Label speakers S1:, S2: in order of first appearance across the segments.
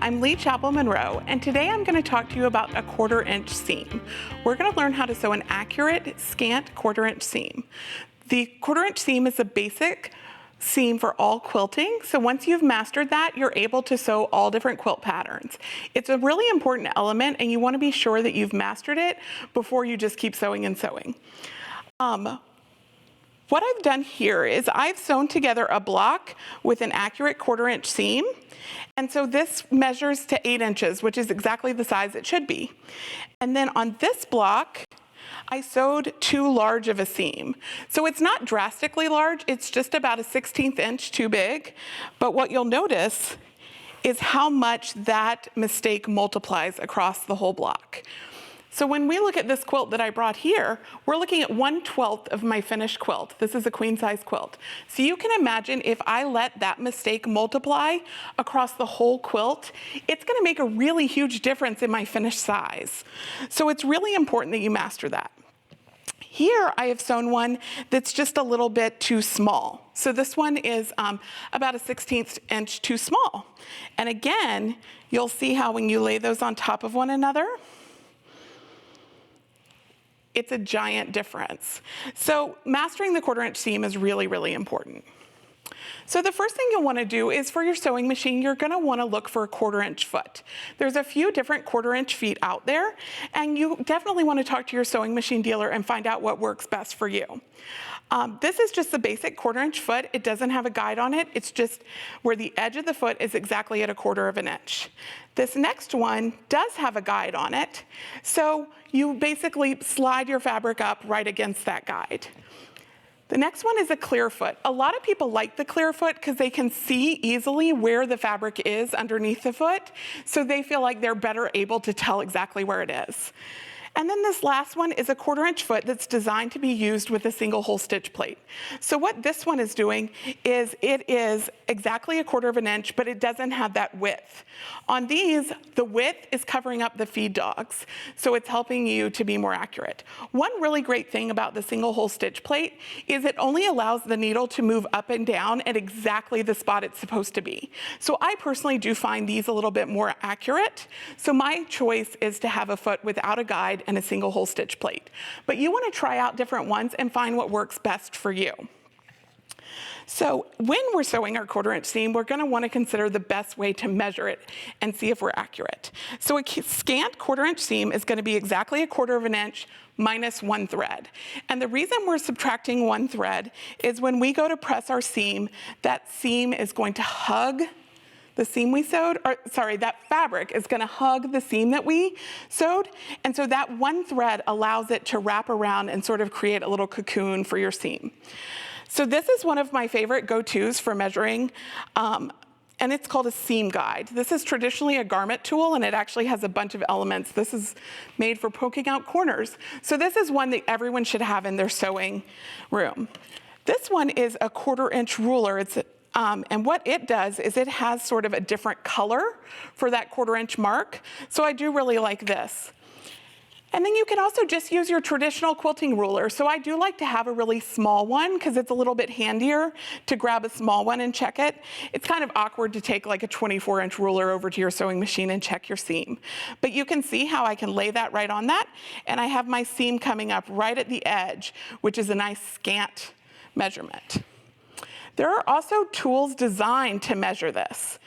S1: I'm Lee Chappell Monroe, and today I'm going to talk to you about a 1/4-inch seam. We're going to learn how to sew an accurate scant 1/4-inch seam. The 1/4-inch seam is a basic seam for all quilting, so once you've mastered that, you're able to sew all different quilt patterns. It's a really important element, and you want to be sure that you've mastered it before you just keep sewing and sewing. What I've done here is I've sewn together a block with an accurate 1/4-inch seam. And so this measures to 8 inches, which is exactly the size it should be. And then on this block, I sewed too large of a seam. So it's not drastically large, it's just about a 1/16 inch too big. But what you'll notice is how much that mistake multiplies across the whole block. So when we look at this quilt that I brought here, we're looking at 1/12 of my finished quilt. This is a queen size quilt. So you can imagine if I let that mistake multiply across the whole quilt, it's gonna make a really huge difference in my finished size. So it's really important that you master that. Here I have sewn one that's just a little bit too small. So this one is about a 1/16 inch too small. And again, you'll see how when you lay those on top of one another, it's a giant difference. So mastering the 1/4-inch seam is really, really important. So the first thing you'll want to do is for your sewing machine, you're going to want to look for a 1/4-inch foot. There's a few different 1/4-inch feet out there, and you definitely want to talk to your sewing machine dealer and find out what works best for you. This is just the basic 1/4-inch foot. It doesn't have a guide on it. It's just where the edge of the foot is exactly at 1/4 of an inch. This next one does have a guide on it. So you basically slide your fabric up right against that guide. The next one is a clear foot. A lot of people like the clear foot because they can see easily where the fabric is underneath the foot, so they feel like they're better able to tell exactly where it is. And then this last one is a 1/4-inch foot that's designed to be used with a single hole stitch plate. So what this one is doing is it is exactly 1/4 of an inch, but it doesn't have that width. On these, the width is covering up the feed dogs, so it's helping you to be more accurate. One really great thing about the single hole stitch plate is it only allows the needle to move up and down at exactly the spot it's supposed to be. So I personally do find these a little bit more accurate. So my choice is to have a foot without a guide and a single hole stitch plate. But you want to try out different ones and find what works best for you. So when we're sewing our 1/4-inch seam, we're going to want to consider the best way to measure it and see if we're accurate. So a scant 1/4-inch seam is going to be exactly 1/4 of an inch minus 1 thread. And the reason we're subtracting 1 thread is when we go to press our seam, that seam is going to hug the seam we sewed, or sorry, that fabric is gonna hug the seam that we sewed. And so that 1 thread allows it to wrap around and sort of create a little cocoon for your seam. So this is one of my favorite go-tos for measuring, and it's called a seam guide. This is traditionally a garment tool, and it actually has a bunch of elements. This is made for poking out corners. So this is one that everyone should have in their sewing room. This one is a 1/4-inch ruler. And what it does is it has sort of a different color for that 1/4-inch mark. So I do really like this. And then you can also just use your traditional quilting ruler. So I do like to have a really small one because it's a little bit handier to grab a small one and check it. It's kind of awkward to take like a 24-inch ruler over to your sewing machine and check your seam. But you can see how I can lay that right on that. And I have my seam coming up right at the edge, which is a nice scant measurement. There are also tools designed to measure this.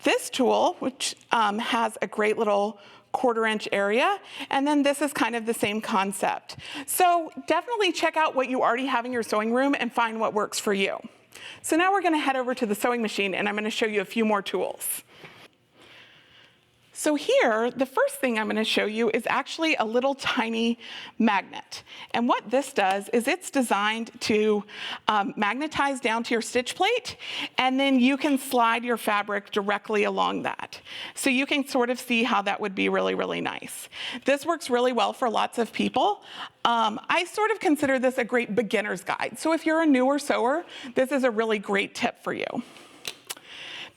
S1: This tool, which has a great little 1/4-inch area, and then this is kind of the same concept. So definitely check out what you already have in your sewing room and find what works for you. So now we're gonna head over to the sewing machine and I'm gonna show you a few more tools. So here, the first thing I'm going to show you is actually a little tiny magnet. And what this does is it's designed to magnetize down to your stitch plate, and then you can slide your fabric directly along that. So you can sort of see how that would be really, really nice. This works really well for lots of people. I sort of consider this a great beginner's guide. So if you're a newer sewer, this is a really great tip for you.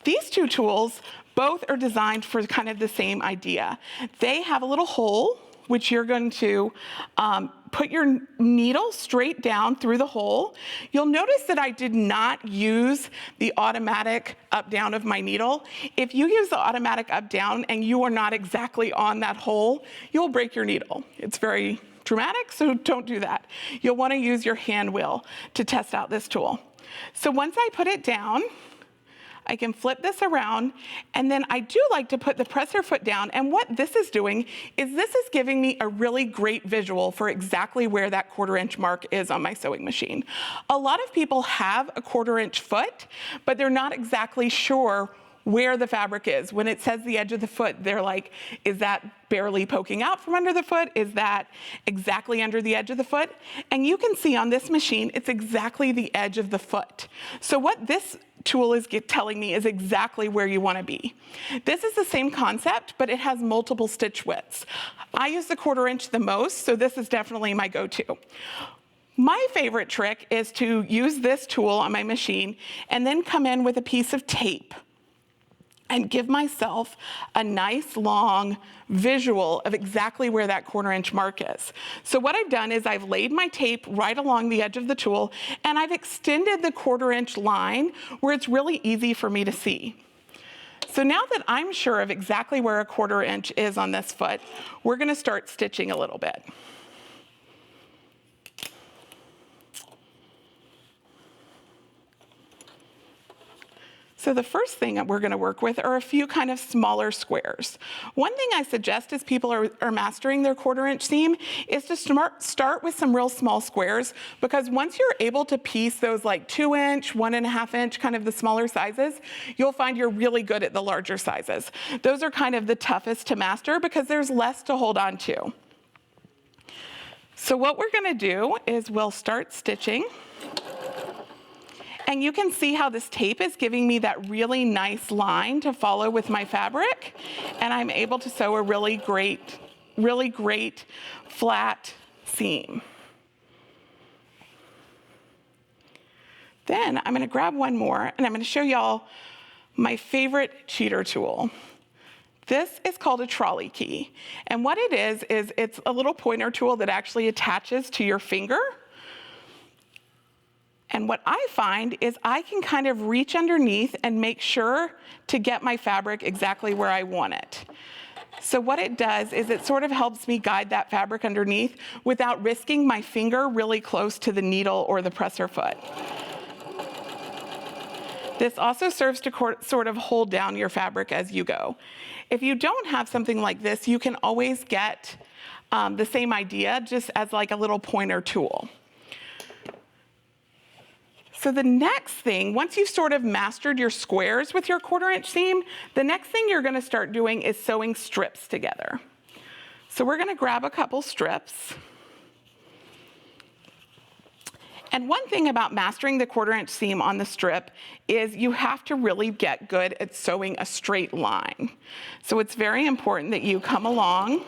S1: These two tools both are designed for kind of the same idea. They have a little hole which you're going to put your needle straight down through the hole. You'll notice that I did not use the automatic up-down of my needle. If you use the automatic up-down and you are not exactly on that hole, you'll break your needle. It's very dramatic, so don't do that. You'll want to use your hand wheel to test out this tool. So once I put it down, I can flip this around, and then I do like to put the presser foot down, and what this is doing is this is giving me a really great visual for exactly where that 1/4 inch mark is on my sewing machine. A lot of people have a 1/4 inch foot, but they're not exactly sure where the fabric is. When it says the edge of the foot, they're like, is that barely poking out from under the foot? Is that exactly under the edge of the foot? And you can see on this machine, it's exactly the edge of the foot. So what this tool is telling me is exactly where you want to be. This is the same concept, but it has multiple stitch widths. I use the 1/4 inch the most, so this is definitely my go-to. My favorite trick is to use this tool on my machine and then come in with a piece of tape and give myself a nice long visual of exactly where that 1/4 inch mark is. So what I've done is I've laid my tape right along the edge of the tool, and I've extended the 1/4 inch line where it's really easy for me to see. So now that I'm sure of exactly where a 1/4 inch is on this foot, we're gonna start stitching a little bit. So the first thing that we're going to work with are a few kind of smaller squares. One thing I suggest as people are mastering their 1/4 inch seam is to start with some real small squares, because once you're able to piece those like 2 inch, 1.5 inch, kind of the smaller sizes, you'll find you're really good at the larger sizes. Those are kind of the toughest to master because there's less to hold on to. So what we're going to do is we'll start stitching. And you can see how this tape is giving me that really nice line to follow with my fabric. And I'm able to sew a really great flat seam. Then I'm going to grab one more, and I'm going to show y'all my favorite cheater tool. This is called a trolley key. And what it is it's a little pointer tool that actually attaches to your finger. And what I find is I can kind of reach underneath and make sure to get my fabric exactly where I want it. So what it does is it sort of helps me guide that fabric underneath without risking my finger really close to the needle or the presser foot. This also serves to sort of hold down your fabric as you go. If you don't have something like this, you can always get the same idea just as like a little pointer tool. So the next thing, once you've sort of mastered your squares with your 1/4 inch seam, the next thing you're going to start doing is sewing strips together. So we're going to grab a couple strips. And one thing about mastering the 1/4 inch seam on the strip is you have to really get good at sewing a straight line. So it's very important that you come along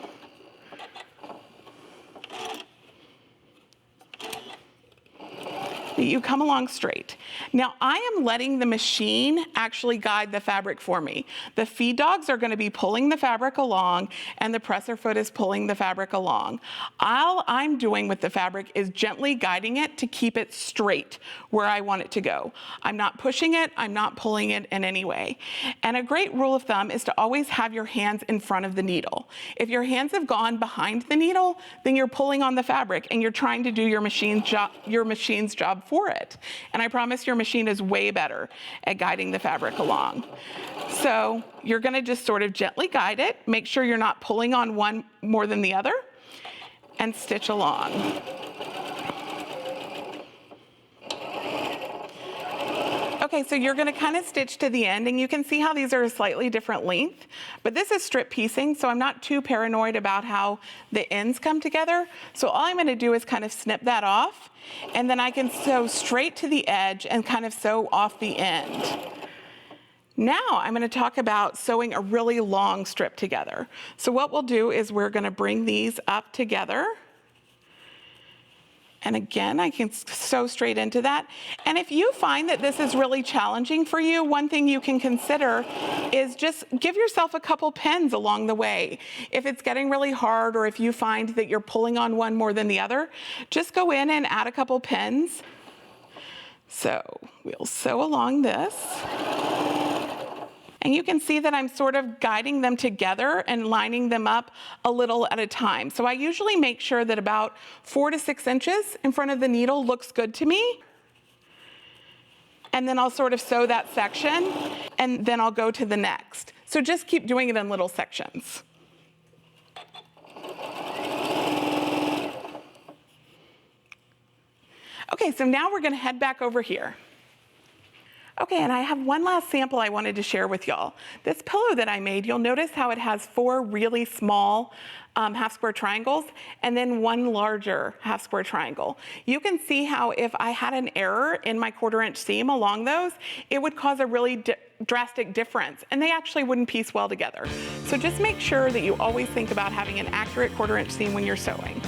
S1: straight. Now I am letting the machine actually guide the fabric for me. The feed dogs are going to be pulling the fabric along, and the presser foot is pulling the fabric along. All I'm doing with the fabric is gently guiding it to keep it straight where I want it to go. I'm not pushing it, I'm not pulling it in any way. And a great rule of thumb is to always have your hands in front of the needle. If your hands have gone behind the needle, then you're pulling on the fabric and you're trying to do your machine's job for it. And I promise your machine is way better at guiding the fabric along. So you're going to just sort of gently guide it, make sure you're not pulling on one more than the other, and stitch along. Okay, so you're going to kind of stitch to the end, and you can see how these are a slightly different length, but this is strip piecing, so I'm not too paranoid about how the ends come together. So all I'm going to do is kind of snip that off, and then I can sew straight to the edge and kind of sew off the end. Now I'm going to talk about sewing a really long strip together. So what we'll do is we're going to bring these up together, And again, I can sew straight into that. And if you find that this is really challenging for you, one thing you can consider is just give yourself a couple pins along the way. If it's getting really hard, or if you find that you're pulling on one more than the other, just go in and add a couple pins. So we'll sew along this. And you can see that I'm sort of guiding them together and lining them up a little at a time. So I usually make sure that about 4 to 6 inches in front of the needle looks good to me. And then I'll sort of sew that section, and then I'll go to the next. So just keep doing it in little sections. Okay, so now we're gonna head back over here. Okay, and I have one last sample I wanted to share with y'all. This pillow that I made, you'll notice how it has 4 really small half square triangles and then 1 larger half square triangle. You can see how if I had an error in my 1/4 inch seam along those, it would cause a really drastic difference, and they actually wouldn't piece well together. So just make sure that you always think about having an accurate 1/4 inch seam when you're sewing.